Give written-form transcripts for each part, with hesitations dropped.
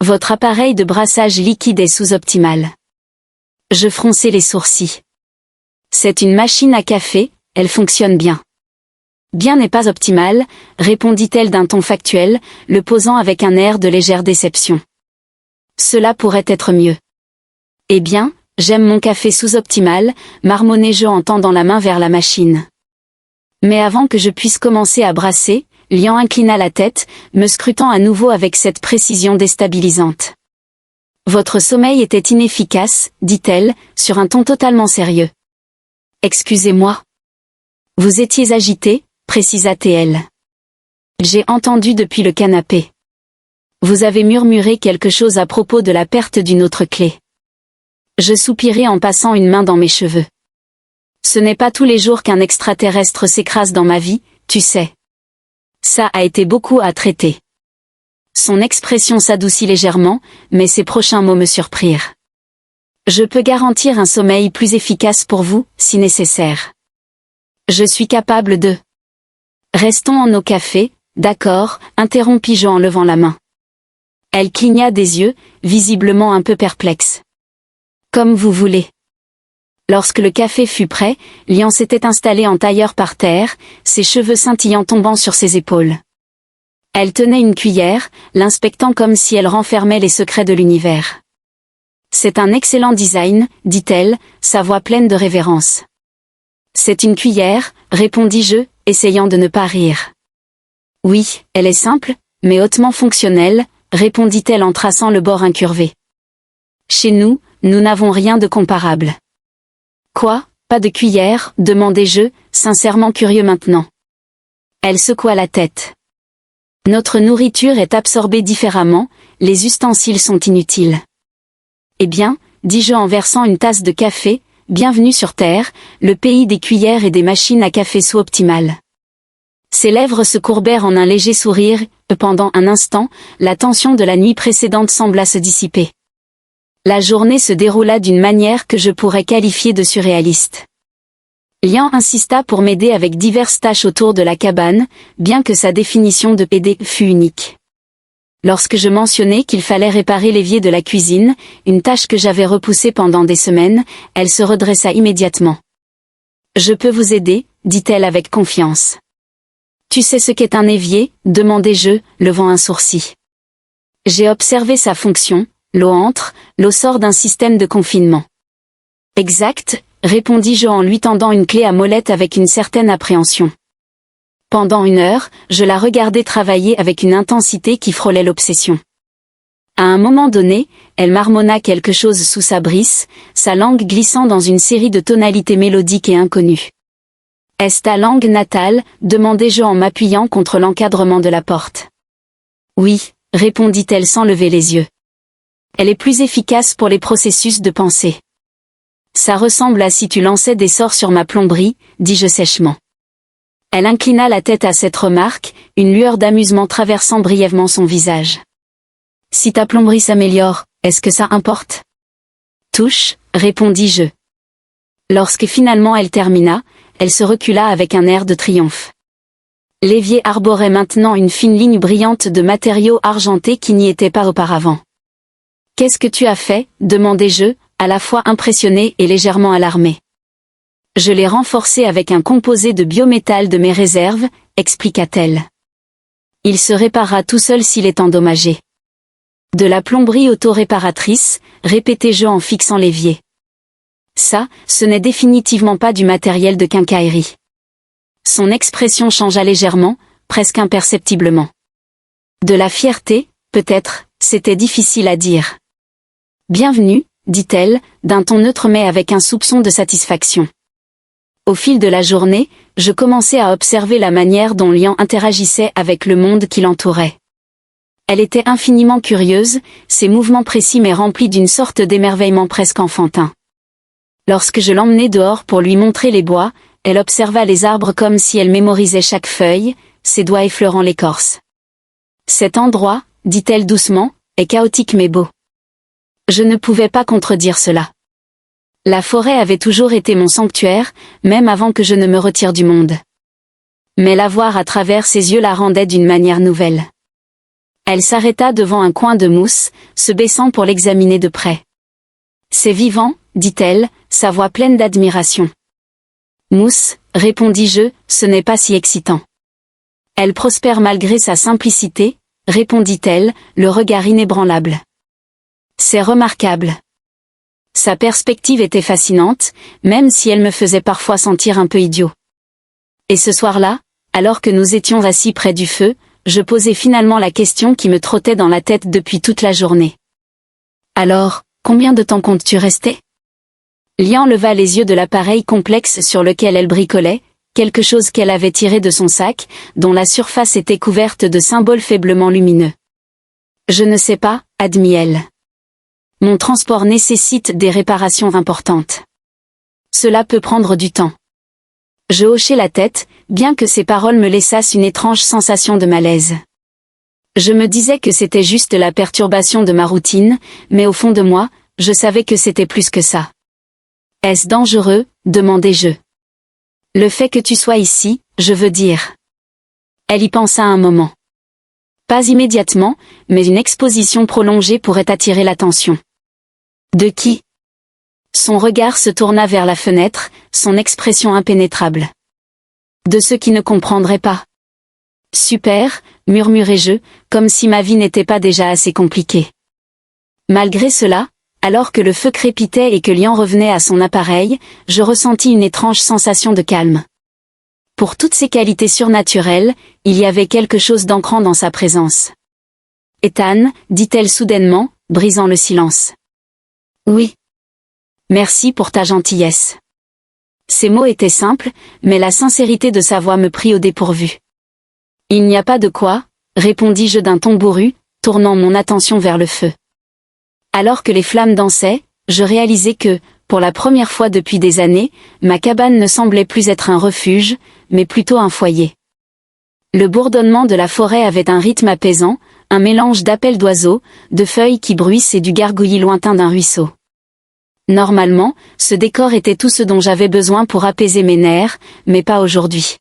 Votre appareil de brassage liquide est sous-optimal. Je fronçai les sourcils. C'est une machine à café, elle fonctionne bien. Bien n'est pas optimal, répondit-elle d'un ton factuel, le posant avec un air de légère déception. Cela pourrait être mieux. Eh bien, j'aime mon café sous-optimal, marmonnai-je en tendant la main vers la machine. Mais avant que je puisse commencer à brasser, Lian inclina la tête, me scrutant à nouveau avec cette précision déstabilisante. Votre sommeil était inefficace, dit-elle, sur un ton totalement sérieux. Excusez-moi. Vous étiez agité, précisa-t-elle. J'ai entendu depuis le canapé. Vous avez murmuré quelque chose à propos de la perte d'une autre clé. Je soupirai en passant une main dans mes cheveux. Ce n'est pas tous les jours qu'un extraterrestre s'écrase dans ma vie, tu sais. Ça a été beaucoup à traiter. Son expression s'adoucit légèrement, mais ses prochains mots me surprirent. Je peux garantir un sommeil plus efficace pour vous, si nécessaire. Je suis capable de... Restons en nos cafés, d'accord, interrompis-je en levant la main. Elle cligna des yeux, visiblement un peu perplexe. Comme vous voulez. Lorsque le café fut prêt, Lian s'était installé en tailleur par terre, ses cheveux scintillants tombant sur ses épaules. Elle tenait une cuillère, l'inspectant comme si elle renfermait les secrets de l'univers. C'est un excellent design, dit-elle, sa voix pleine de révérence. C'est une cuillère, répondis-je, essayant de ne pas rire. Oui, elle est simple, mais hautement fonctionnelle, répondit-elle en traçant le bord incurvé. Chez nous, nous n'avons rien de comparable. Quoi, pas de cuillère, demandai-je, sincèrement curieux maintenant. Elle secoua la tête. Notre nourriture est absorbée différemment, les ustensiles sont inutiles. Eh bien, dis-je en versant une tasse de café, bienvenue sur Terre, le pays des cuillères et des machines à café sous-optimales. Ses lèvres se courbèrent en un léger sourire, et pendant un instant, la tension de la nuit précédente sembla se dissiper. La journée se déroula d'une manière que je pourrais qualifier de surréaliste. Lian insista pour m'aider avec diverses tâches autour de la cabane, bien que sa définition de aider fût unique. Lorsque je mentionnai qu'il fallait réparer l'évier de la cuisine, une tâche que j'avais repoussée pendant des semaines, elle se redressa immédiatement. « Je peux vous aider », dit-elle avec confiance. « Tu sais ce qu'est un évier ?» demandai-je, levant un sourcil. J'ai observé sa fonction, l'eau entre, l'eau sort d'un système de confinement. « Exact », répondis-je en lui tendant une clé à molette avec une certaine appréhension. Pendant 1 heure, je la regardai travailler avec une intensité qui frôlait l'obsession. À un moment donné, elle marmonna quelque chose sous sa brisse, sa langue glissant dans une série de tonalités mélodiques et inconnues. « Est-ce ta langue natale ?» demandai-je en m'appuyant contre l'encadrement de la porte. « Oui », répondit-elle sans lever les yeux. « Elle est plus efficace pour les processus de pensée. » Ça ressemble à si tu lançais des sorts sur ma plomberie, dis-je sèchement. Elle inclina la tête à cette remarque, une lueur d'amusement traversant brièvement son visage. Si ta plomberie s'améliore, est-ce que ça importe? Touche, répondis-je. Lorsque finalement elle termina, elle se recula avec un air de triomphe. L'évier arborait maintenant une fine ligne brillante de matériaux argentés qui n'y étaient pas auparavant. Qu'est-ce que tu as fait? Demandai-je, à la fois impressionné et légèrement alarmé. Je l'ai renforcé avec un composé de biométal de mes réserves, expliqua-t-elle. Il se réparera tout seul s'il est endommagé. De la plomberie auto-réparatrice, répétai-je en fixant l'évier. Ça, ce n'est définitivement pas du matériel de quincaillerie. Son expression changea légèrement, presque imperceptiblement. De la fierté, peut-être, c'était difficile à dire. Bienvenue, dit-elle, d'un ton neutre mais avec un soupçon de satisfaction. Au fil de la journée, je commençai à observer la manière dont Lian interagissait avec le monde qui l'entourait. Elle était infiniment curieuse, ses mouvements précis mais remplis d'une sorte d'émerveillement presque enfantin. Lorsque je l'emmenai dehors pour lui montrer les bois, elle observa les arbres comme si elle mémorisait chaque feuille, ses doigts effleurant l'écorce. « Cet endroit, dit-elle doucement, est chaotique mais beau. » Je ne pouvais pas contredire cela. La forêt avait toujours été mon sanctuaire, même avant que je ne me retire du monde. Mais la voir à travers ses yeux la rendait d'une manière nouvelle. Elle s'arrêta devant un coin de mousse, se baissant pour l'examiner de près. C'est vivant, dit-elle, sa voix pleine d'admiration. Mousse, répondis-je, ce n'est pas si excitant. Elle prospère malgré sa simplicité, répondit-elle, le regard inébranlable. C'est remarquable. Sa perspective était fascinante, même si elle me faisait parfois sentir un peu idiot. Et ce soir-là, alors que nous étions assis près du feu, je posai finalement la question qui me trottait dans la tête depuis toute la journée. Alors, combien de temps comptes-tu rester ? Lian leva les yeux de l'appareil complexe sur lequel elle bricolait, quelque chose qu'elle avait tiré de son sac, dont la surface était couverte de symboles faiblement lumineux. Je ne sais pas, admit-elle. Mon transport nécessite des réparations importantes. Cela peut prendre du temps. Je hochai la tête, bien que ces paroles me laissassent une étrange sensation de malaise. Je me disais que c'était juste la perturbation de ma routine, mais au fond de moi, je savais que c'était plus que ça. Est-ce dangereux ? Demandai-je. Le fait que tu sois ici, je veux dire. Elle y pensa un moment. Pas immédiatement, mais une exposition prolongée pourrait attirer l'attention. De qui ? Son regard se tourna vers la fenêtre, son expression impénétrable. De ceux qui ne comprendraient pas. Super, murmurai-je, comme si ma vie n'était pas déjà assez compliquée. Malgré cela, alors que le feu crépitait et que Lian revenait à son appareil, je ressentis une étrange sensation de calme. Pour toutes ses qualités surnaturelles, il y avait quelque chose d'ancrant dans sa présence. « Ethan » dit-elle soudainement, brisant le silence. « Oui. Merci pour ta gentillesse. » Ces mots étaient simples, mais la sincérité de sa voix me prit au dépourvu. « Il n'y a pas de quoi » répondis-je d'un ton bourru, tournant mon attention vers le feu. Alors que les flammes dansaient, je réalisai que, pour la première fois depuis des années, ma cabane ne semblait plus être un refuge, mais plutôt un foyer. Le bourdonnement de la forêt avait un rythme apaisant, un mélange d'appels d'oiseaux, de feuilles qui bruissent et du gargouillis lointain d'un ruisseau. Normalement, ce décor était tout ce dont j'avais besoin pour apaiser mes nerfs, mais pas aujourd'hui.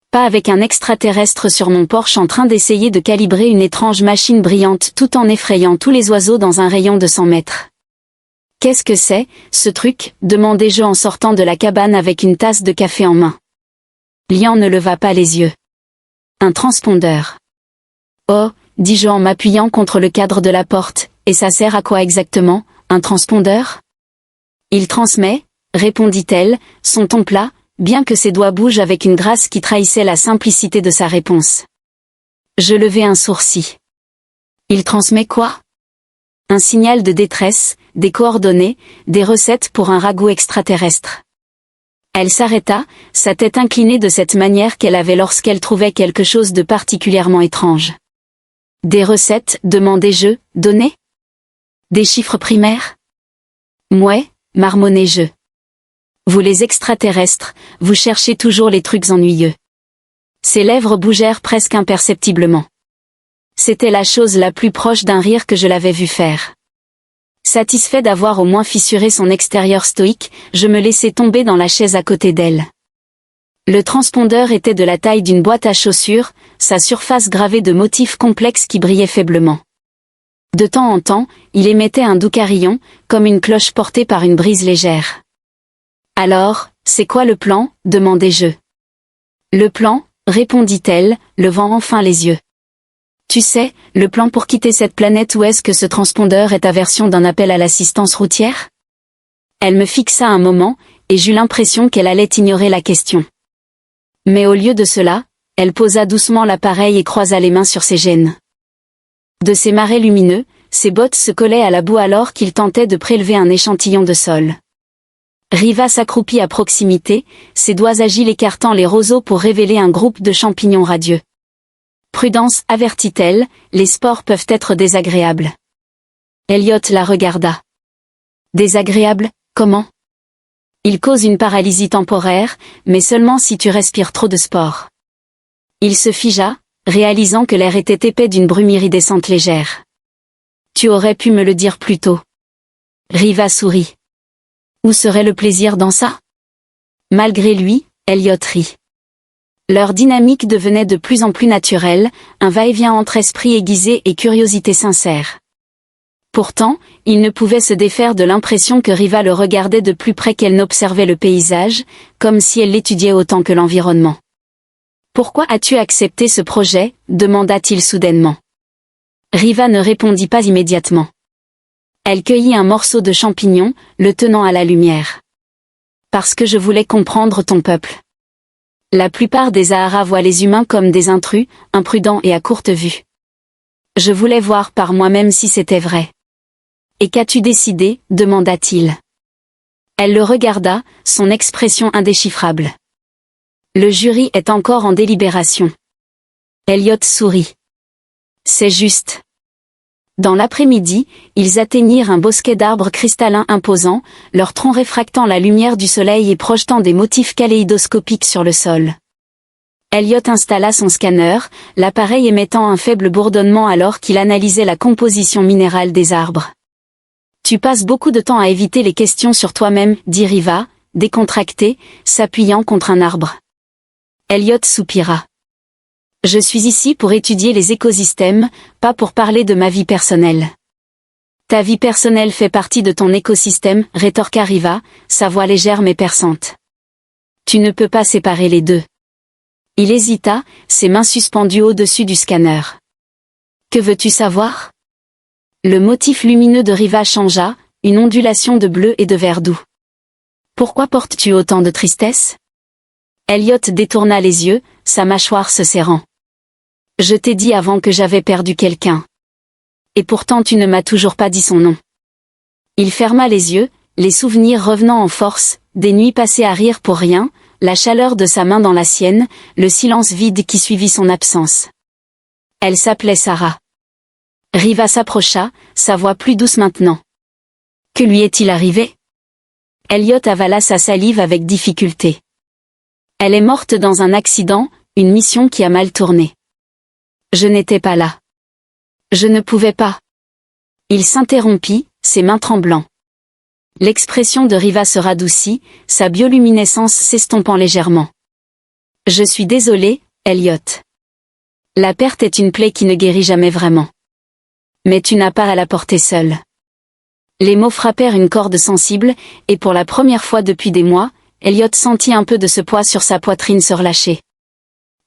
Pas avec un extraterrestre sur mon porche en train d'essayer de calibrer une étrange machine brillante tout en effrayant tous les oiseaux dans un rayon de 100 mètres. « Qu'est-ce que c'est, ce truc ?» demandai-je en sortant de la cabane avec une tasse de café en main. Lian ne leva pas les yeux. « Un transpondeur. »« Oh » dis-je en m'appuyant contre le cadre de la porte, « et ça sert à quoi exactement, un transpondeur ?»« Il transmet, » répondit-elle, son ton plat, bien que ses doigts bougent avec une grâce qui trahissait la simplicité de sa réponse. Je levai un sourcil. Il transmet quoi ? Un signal de détresse, des coordonnées, des recettes pour un ragoût extraterrestre. Elle s'arrêta, sa tête inclinée de cette manière qu'elle avait lorsqu'elle trouvait quelque chose de particulièrement étrange. Des recettes, demandai-je, données ? Des chiffres primaires ? Mouais, marmonnai-je. Vous les extraterrestres, vous cherchez toujours les trucs ennuyeux. Ses lèvres bougèrent presque imperceptiblement. C'était la chose la plus proche d'un rire que je l'avais vu faire. Satisfait d'avoir au moins fissuré son extérieur stoïque, je me laissai tomber dans la chaise à côté d'elle. Le transpondeur était de la taille d'une boîte à chaussures, sa surface gravée de motifs complexes qui brillaient faiblement. De temps en temps, il émettait un doux carillon, comme une cloche portée par une brise légère. « Alors, c'est quoi le plan ?» demandai-je. « Le plan ?» répondit-elle, levant enfin les yeux. « Tu sais, le plan pour quitter cette planète où est-ce que ce transpondeur est ta version d'un appel à l'assistance routière ?» Elle me fixa un moment, et j'eus l'impression qu'elle allait ignorer la question. Mais au lieu de cela, elle posa doucement l'appareil et croisa les mains sur ses gennes. De ses marais lumineux, ses bottes se collaient à la boue alors qu'il tentait de prélever un échantillon de sol. Riva s'accroupit à proximité, ses doigts agiles écartant les roseaux pour révéler un groupe de champignons radieux. « Prudence, avertit-elle, les spores peuvent être désagréables. » Elliot la regarda. « Désagréables, comment ? » Il cause une paralysie temporaire, mais seulement si tu respires trop de spores. Il se figea, réalisant que l'air était épais d'une brume iridescente légère. Tu aurais pu me le dire plus tôt. Riva sourit. Où serait le plaisir dans ça ? Malgré lui, Elliot rit. Leur dynamique devenait de plus en plus naturelle, un va-et-vient entre esprit aiguisé et curiosité sincère. Pourtant, il ne pouvait se défaire de l'impression que Riva le regardait de plus près qu'elle n'observait le paysage, comme si elle l'étudiait autant que l'environnement. « Pourquoi as-tu accepté ce projet ?» demanda-t-il soudainement. Riva ne répondit pas immédiatement. Elle cueillit un morceau de champignon, le tenant à la lumière. « Parce que je voulais comprendre ton peuple. La plupart des Aharas voient les humains comme des intrus, imprudents et à courte vue. Je voulais voir par moi-même si c'était vrai. »« Et qu'as-tu décidé ?» demanda-t-il. Elle le regarda, son expression indéchiffrable. « Le jury est encore en délibération. » Elliot sourit. « C'est juste. » Dans l'après-midi, ils atteignirent un bosquet d'arbres cristallins imposants, leurs troncs réfractant la lumière du soleil et projetant des motifs kaléidoscopiques sur le sol. Elliot installa son scanner, l'appareil émettant un faible bourdonnement alors qu'il analysait la composition minérale des arbres. « Tu passes beaucoup de temps à éviter les questions sur toi-même, » dit Riva, décontractée, s'appuyant contre un arbre. Elliot soupira. « Je suis ici pour étudier les écosystèmes, pas pour parler de ma vie personnelle. »« Ta vie personnelle fait partie de ton écosystème, » rétorqua Riva, sa voix légère mais perçante. « Tu ne peux pas séparer les deux. » Il hésita, ses mains suspendues au-dessus du scanner. « Que veux-tu savoir ?» Le motif lumineux de Riva changea, une ondulation de bleu et de vert doux. « Pourquoi portes-tu autant de tristesse ?» Elliot détourna les yeux, sa mâchoire se serrant. « Je t'ai dit avant que j'avais perdu quelqu'un. Et pourtant tu ne m'as toujours pas dit son nom. » Il ferma les yeux, les souvenirs revenant en force, des nuits passées à rire pour rien, la chaleur de sa main dans la sienne, le silence vide qui suivit son absence. Elle s'appelait Sarah. Riva s'approcha, sa voix plus douce maintenant. « Que lui est-il arrivé ?» Elliot avala sa salive avec difficulté. « Elle est morte dans un accident, une mission qui a mal tourné. Je n'étais pas là. Je ne pouvais pas. » Il s'interrompit, ses mains tremblant. L'expression de Riva se radoucit, sa bioluminescence s'estompant légèrement. « Je suis désolé, Elliot. La perte est une plaie qui ne guérit jamais vraiment. Mais tu n'as pas à la porter seule. » Les mots frappèrent une corde sensible, et pour la première fois depuis des mois, Elliot sentit un peu de ce poids sur sa poitrine se relâcher.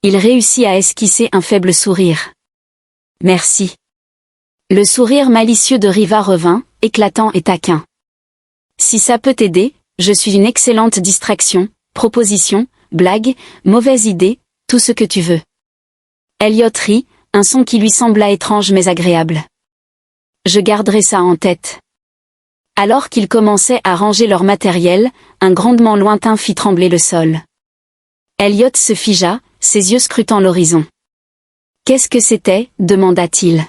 Il réussit à esquisser un faible sourire. « Merci. » Le sourire malicieux de Riva revint, éclatant et taquin. « Si ça peut t'aider, je suis une excellente distraction, proposition, blague, mauvaise idée, tout ce que tu veux. » Elliot rit, un son qui lui sembla étrange mais agréable. « Je garderai ça en tête. » Alors qu'ils commençaient à ranger leur matériel, un grondement lointain fit trembler le sol. Elliot se figea, ses yeux scrutant l'horizon. « Qu'est-ce que c'était ?» demanda-t-il.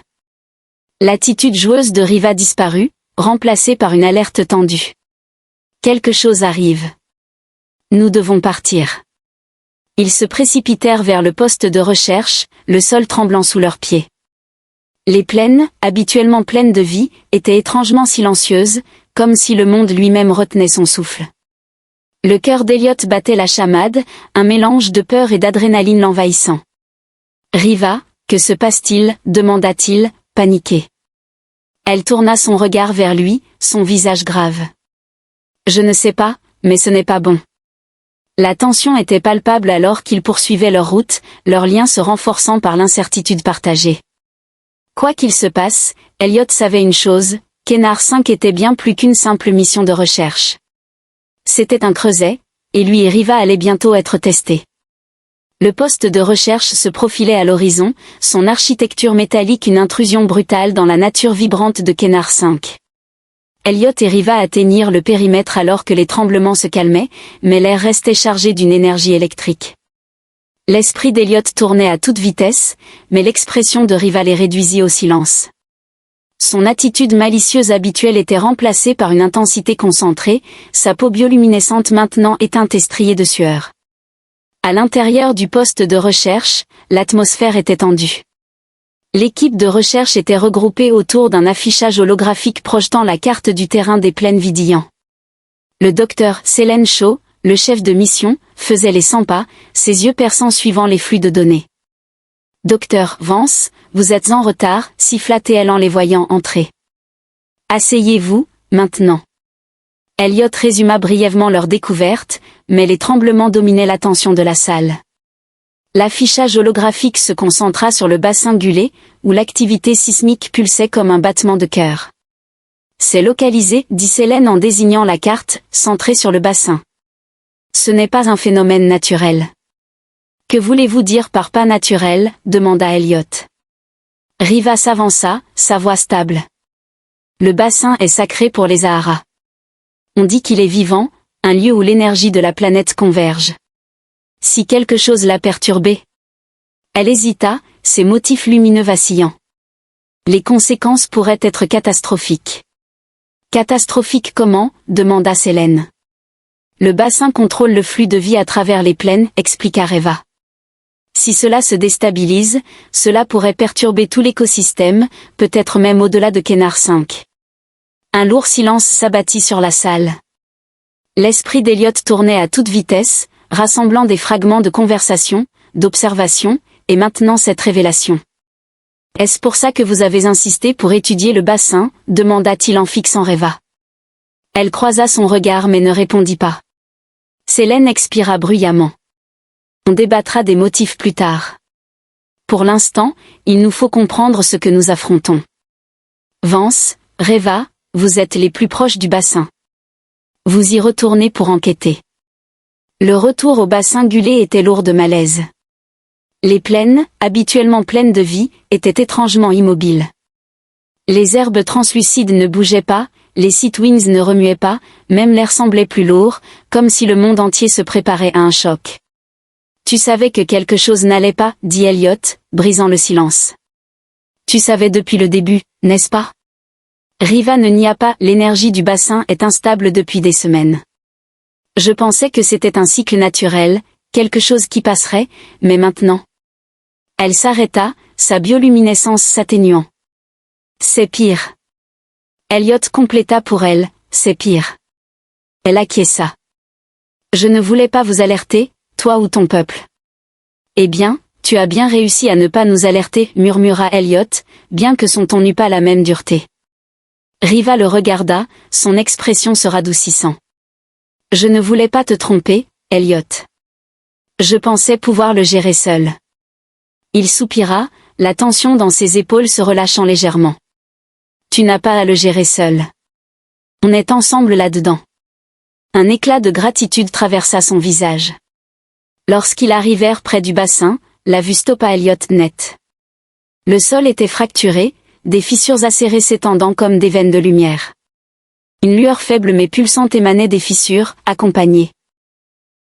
L'attitude joueuse de Riva disparut, remplacée par une alerte tendue. « Quelque chose arrive. Nous devons partir. » Ils se précipitèrent vers le poste de recherche, le sol tremblant sous leurs pieds. Les plaines, habituellement pleines de vie, étaient étrangement silencieuses, comme si le monde lui-même retenait son souffle. Le cœur d'Elliot battait la chamade, un mélange de peur et d'adrénaline l'envahissant. « Riva, que se passe-t-il » demanda-t-il, paniqué. Elle tourna son regard vers lui, son visage grave. « Je ne sais pas, mais ce n'est pas bon. » La tension était palpable alors qu'ils poursuivaient leur route, leur lien se renforçant par l'incertitude partagée. Quoi qu'il se passe, Elliot savait une chose, Kénar 5 était bien plus qu'une simple mission de recherche. C'était un creuset, et lui et Riva allaient bientôt être testés. Le poste de recherche se profilait à l'horizon, son architecture métallique une intrusion brutale dans la nature vibrante de Kénar 5. Elliot et Riva atteignirent le périmètre alors que les tremblements se calmaient, mais l'air restait chargé d'une énergie électrique. L'esprit d'Elliot tournait à toute vitesse, mais l'expression de Riva les réduisit au silence. Son attitude malicieuse habituelle était remplacée par une intensité concentrée, sa peau bioluminescente maintenant éteinte et striée de sueur. À l'intérieur du poste de recherche, l'atmosphère était tendue. L'équipe de recherche était regroupée autour d'un affichage holographique projetant la carte du terrain des plaines Vidillan. Le docteur Selene Shaw, le chef de mission, faisait les 100 pas, ses yeux perçants suivant les flux de données. « Docteur Vance, vous êtes en retard, siffla-t-elle en les voyant entrer. « Asseyez-vous, maintenant. » Elliot résuma brièvement leur découverte, mais les tremblements dominaient l'attention de la salle. L'affichage holographique se concentra sur le bassin Gullet, où l'activité sismique pulsait comme un battement de cœur. « C'est localisé, dit Selene en désignant la carte, centrée sur le bassin. Ce n'est pas un phénomène naturel. » « Que voulez-vous dire par pas naturel ?» demanda Elliot. Riva s'avança, sa voix stable. « Le bassin est sacré pour les Aharas. On dit qu'il est vivant, un lieu où l'énergie de la planète converge. Si quelque chose l'a perturbé. » Elle hésita, ses motifs lumineux vacillants. « Les conséquences pourraient être catastrophiques. »« Catastrophiques comment ?» demanda Selene. « Le bassin contrôle le flux de vie à travers les plaines, expliqua Reva. Si cela se déstabilise, cela pourrait perturber tout l'écosystème, peut-être même au-delà de Kenar 5. Un lourd silence s'abattit sur la salle. L'esprit d'Elliot tournait à toute vitesse, rassemblant des fragments de conversation, d'observation, et maintenant cette révélation. « Est-ce pour ça que vous avez insisté pour étudier le bassin ?» demanda-t-il en fixant Reva. Elle croisa son regard mais ne répondit pas. Selene expira bruyamment. On débattra des motifs plus tard. Pour l'instant, il nous faut comprendre ce que nous affrontons. Vance, Reva, vous êtes les plus proches du bassin. Vous y retournez pour enquêter. Le retour au bassin Gullet était lourd de malaise. Les plaines, habituellement pleines de vie, étaient étrangement immobiles. Les herbes translucides ne bougeaient pas, les Sitwings ne remuaient pas, même l'air semblait plus lourd, comme si le monde entier se préparait à un choc. « Tu savais que quelque chose n'allait pas, » dit Elliot, brisant le silence. « Tu savais depuis le début, n'est-ce pas ?» Riva ne nia pas, l'énergie du bassin est instable depuis des semaines. Je pensais que c'était un cycle naturel, quelque chose qui passerait, mais maintenant... Elle s'arrêta, sa bioluminescence s'atténuant. C'est pire. Elliot compléta pour elle, c'est pire. Elle acquiesça. Je ne voulais pas vous alerter, toi ou ton peuple. Eh bien, tu as bien réussi à ne pas nous alerter, murmura Elliot, bien que son ton n'eût pas la même dureté. Riva le regarda, son expression se radoucissant. Je ne voulais pas te tromper, Elliot. Je pensais pouvoir le gérer seul. Il soupira, la tension dans ses épaules se relâchant légèrement. Tu n'as pas à le gérer seul. On est ensemble là-dedans. Un éclat de gratitude traversa son visage. Lorsqu'ils arrivèrent près du bassin, la vue stoppa Elliot net. Le sol était fracturé, des fissures acérées s'étendant comme des veines de lumière. Une lueur faible mais pulsante émanait des fissures, accompagnée.